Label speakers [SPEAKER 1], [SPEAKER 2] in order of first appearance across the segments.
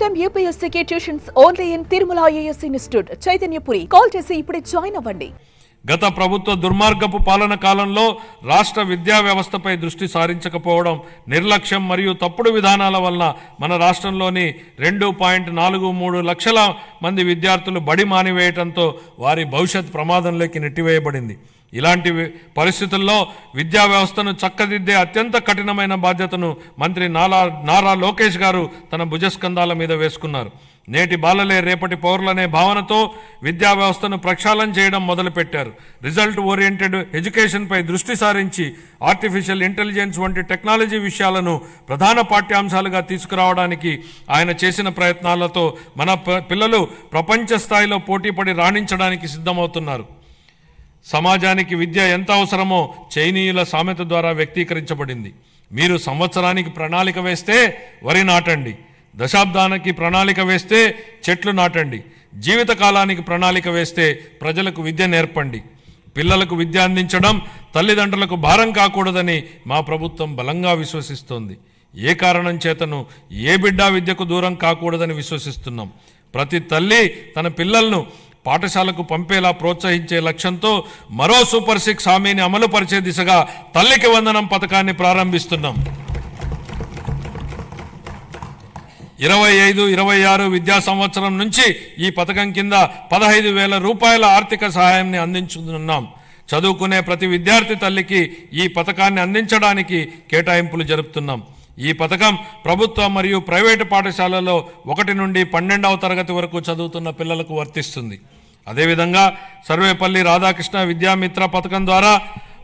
[SPEAKER 1] Time యూపీఎస్సీకి tuitions only in Tirumala IAS institute Chaitanyapuri. Call చేసి ఇప్పుడే జాయిన్ అవ్వండి.
[SPEAKER 2] గత ప్రభుత్వ దుర్మార్గపు పాలన కాలంలో రాష్ట్ర విద్యా వ్యవస్థపై దృష్టి సారించకపోవడం, నిర్లక్ష్యం మరియు తప్పుడు విధానాల వలన మన రాష్ట్రంలోని 2.43 లక్షల మంది విద్యార్థులు బడి మానివేయడంతో వారి భవిష్యత్ ప్రమాదంలోకి నెట్టివేయబడింది. ఇలాంటి పరిస్థితుల్లో విద్యా వ్యవస్థను చక్కదిద్దే అత్యంత కఠినమైన బాధ్యతను మంత్రి నారా లోకేష్ గారు తన భుజస్కంధాల మీద వేసుకున్నారు. నేటి బాలలే రేపటి పౌరులనే భావనతో విద్యా వ్యవస్థను ప్రక్షాళన చేయడం మొదలుపెట్టారు. రిజల్ట్ ఓరియంటెడ్ ఎడ్యుకేషన్పై దృష్టి సారించి ఆర్టిఫిషియల్ ఇంటెలిజెన్స్ వంటి టెక్నాలజీ విషయాలను ప్రధాన పాఠ్యాంశాలుగా తీసుకురావడానికి ఆయన చేసిన ప్రయత్నాలతో మన పిల్లలు ప్రపంచ స్థాయిలో పోటీపడి రాణించడానికి సిద్ధమవుతున్నారు. సమాజానికి విద్య ఎంత అవసరమో చైనీయుల సామెత ద్వారా వ్యక్తీకరించబడింది. మీరు సంవత్సరానికి ప్రణాళిక వేస్తే వరి నాటండి, దశాబ్దానికి ప్రణాళిక వేస్తే చెట్లు నాటండి, జీవితకాలానికి ప్రణాళిక వేస్తే ప్రజలకు విద్య నేర్పండి. పిల్లలకు విద్య అందించడం తల్లిదండ్రులకు భారం కాకూడదని మా ప్రభుత్వం బలంగా విశ్వసిస్తోంది. ఏ కారణం చేతను ఏ బిడ్డ విద్యకు దూరం కాకూడదని విశ్వసిస్తున్నాం. ప్రతి తల్లి తన పిల్లలను పాఠశాలకు పంపేలా ప్రోత్సహించే లక్ష్యంతో మరో సూపర్ 6 హామీని అమలు పరిచే దిశగా తల్లికి వందనం పథకాన్ని ప్రారంభిస్తున్నాం. 25-26 విద్యా సంవత్సరం నుంచి ఈ పథకం కింద 15,000 రూపాయల ఆర్థిక సహాయాన్ని అందించుతున్నాం. చదువుకునే ప్రతి విద్యార్థి తల్లికి ఈ పథకాన్ని అందించడానికి కేటాయింపులు జరుపుతున్నాం. ఈ పథకం ప్రభుత్వ మరియు ప్రైవేటు పాఠశాలలో 1 నుండి 12వ తరగతి వరకు చదువుతున్న పిల్లలకు వర్తిస్తుంది. అదేవిధంగా సర్వేపల్లి రాధాకృష్ణ విద్యామిత్ర పథకం ద్వారా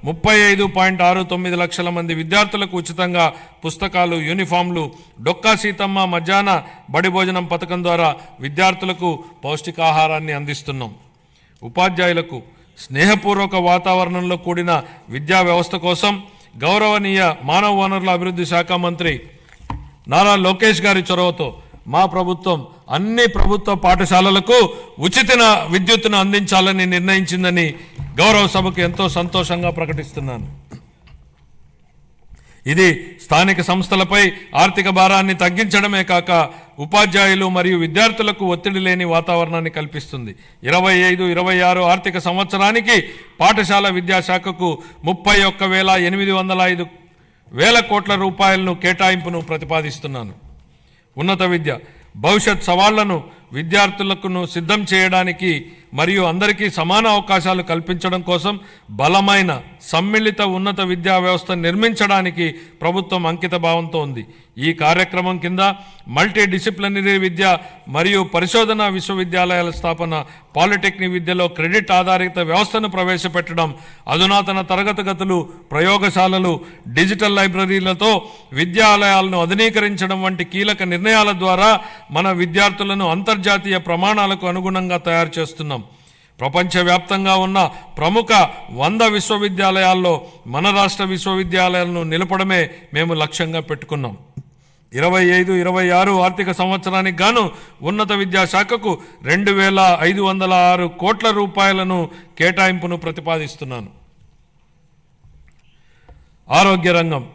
[SPEAKER 2] 35.69 లక్షల మంది విద్యార్థులకు ఉచితంగా పుస్తకాలు, యూనిఫామ్లు, డొక్కా సీతమ్మ మధ్యాహ్న బడి భోజనం పథకం ద్వారా విద్యార్థులకు పౌష్టికాహారాన్ని అందిస్తున్నాం. ఉపాధ్యాయులకు స్నేహపూర్వక వాతావరణంలో కూడిన విద్యా వ్యవస్థ కోసం గౌరవనీయ మానవ వనరుల అభివృద్ధి శాఖ మంత్రి నారా లోకేష్ గారి చొరవతో మా ప్రభుత్వం అన్ని ప్రభుత్వ పాఠశాలలకు ఉచిత విద్యుత్తును అందించాలని నిర్ణయించిందని గౌరవ సభకు ఎంతో సంతోషంగా ప్రకటిస్తున్నాను. ఇది స్థానిక సంస్థలపై ఆర్థిక భారాన్ని తగ్గించడమే కాక ఉపాధ్యాయులు మరియు విద్యార్థులకు ఒత్తిడి లేని వాతావరణాన్ని కల్పిస్తుంది. 25-26 ఆర్థిక సంవత్సరానికి పాఠశాల విద్యాశాఖకు 31,805 వేల కోట్ల రూపాయలను కేటాయింపును ప్రతిపాదిస్తున్నాను. ఉన్నత విద్య భవిష్యత్ సవాళ్లను విద్యార్థులకు సిద్ధం చేయడానికి మరియు అందరికీ సమాన అవకాశాలు కల్పించడం కోసం బలమైన సమ్మిళిత ఉన్నత విద్యా వ్యవస్థ నిర్మించడానికి ప్రభుత్వం అంకిత భావంతో ఉంది. ఈ కార్యక్రమం కింద మల్టీ డిసిప్లినరీ విద్య మరియు పరిశోధన విశ్వవిద్యాలయాల స్థాపన, పాలిటెక్నిక్ విద్యలో క్రెడిట్ ఆధారిత వ్యవస్థను ప్రవేశపెట్టడం, అధునాతన తరగతి గదులు, ప్రయోగశాలలు, డిజిటల్ లైబ్రరీలతో విద్యాలయాలను ఆధునీకరించడం వంటి కీలక నిర్ణయాల ద్వారా మన విద్యార్థులను అంతర్జాతీయ ప్రమాణాలకు అనుగుణంగా తయారు చేస్తున్నాం. ప్రపంచవ్యాప్తంగా ఉన్న ప్రముఖ 100 విశ్వవిద్యాలయాల్లో మన రాష్ట్ర విశ్వవిద్యాలయాలను నిలపడమే మేము లక్ష్యంగా పెట్టుకున్నాం. 25-26 ఆర్థిక సంవత్సరానికి గాను ఉన్నత విద్యాశాఖకు 2,506 కోట్ల రూపాయలను కేటాయింపును ప్రతిపాదిస్తున్నాను. ఆరోగ్య రంగం